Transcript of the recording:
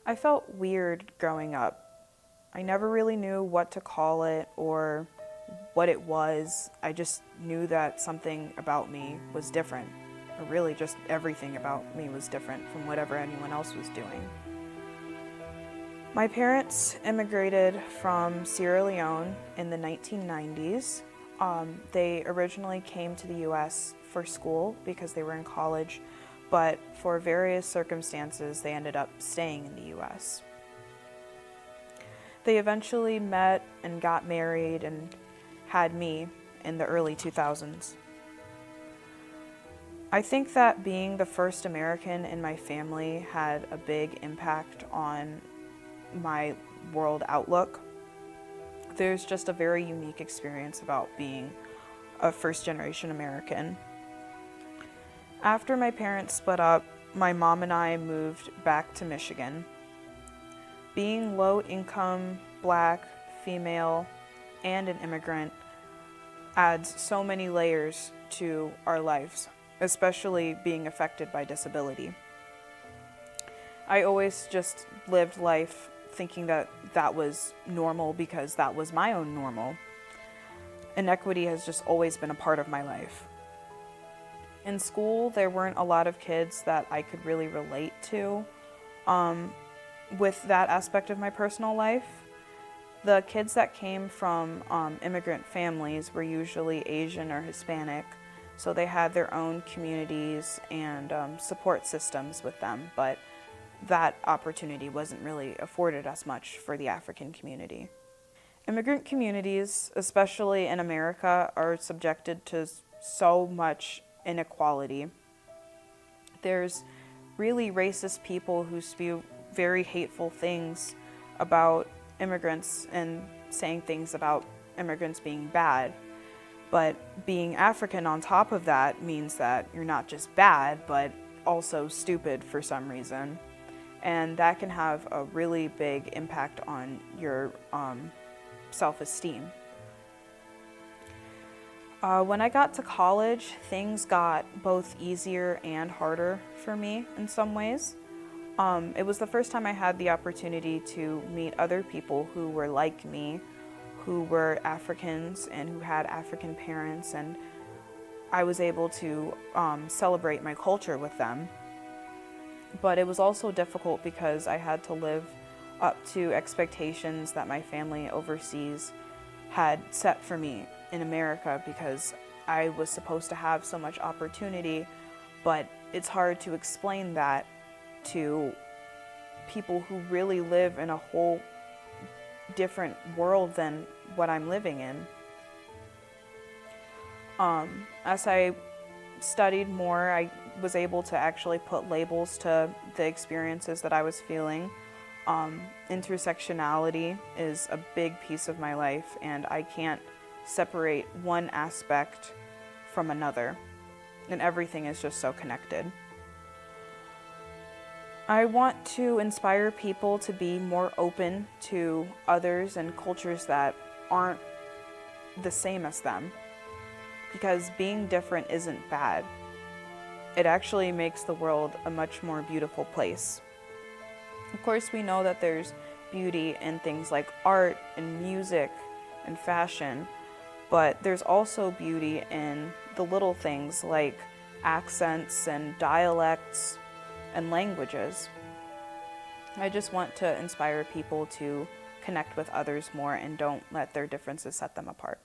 I felt weird growing up. I never really knew what to call it or what it was. I just knew that something about me was different, or really just everything about me was different from whatever anyone else was doing. My parents immigrated from Sierra Leone in the 1990s. They originally came to the US for school because they were in college, but for various circumstances, they ended up staying in the US. They eventually met and got married and had me in the early 2000s. I think that being the first American in my family had a big impact on my world outlook. There's just a very unique experience about being a first-generation American. After my parents split up, my mom and I moved back to Michigan. Being low-income, Black, female, and an immigrant adds so many layers to our lives, especially being affected by disability. I always just lived life thinking that that was normal because that was my own normal. Inequity has just always been a part of my life. In school, there weren't a lot of kids that I could really relate to with that aspect of my personal life. The kids that came from immigrant families were usually Asian or Hispanic, so they had their own communities and support systems with them, but that opportunity wasn't really afforded as much for the African community. Immigrant communities, especially in America, are subjected to so much inequality. There's really racist people who spew very hateful things about immigrants and saying things about immigrants being bad. But being African on top of that means that you're not just bad, but also stupid for some reason. And that can have a really big impact on your self-esteem. When I got to college, things got both easier and harder for me in some ways. It was the first time I had the opportunity to meet other people who were like me, who were Africans and who had African parents, and I was able to celebrate my culture with them. But it was also difficult because I had to live up to expectations that my family overseas had set for me in America because I was supposed to have so much opportunity, but it's hard to explain that to people who really live in a whole different world than what I'm living in. As I studied more, I was able to actually put labels to the experiences that I was feeling. Intersectionality is a big piece of my life, and I can't separate one aspect from another, and everything is just so connected. I want to inspire people to be more open to others and cultures that aren't the same as them, because being different isn't bad. It actually makes the world a much more beautiful place. Of course, we know that there's beauty in things like art and music and fashion, but there's also beauty in the little things like accents and dialects and languages. I just want to inspire people to connect with others more and don't let their differences set them apart.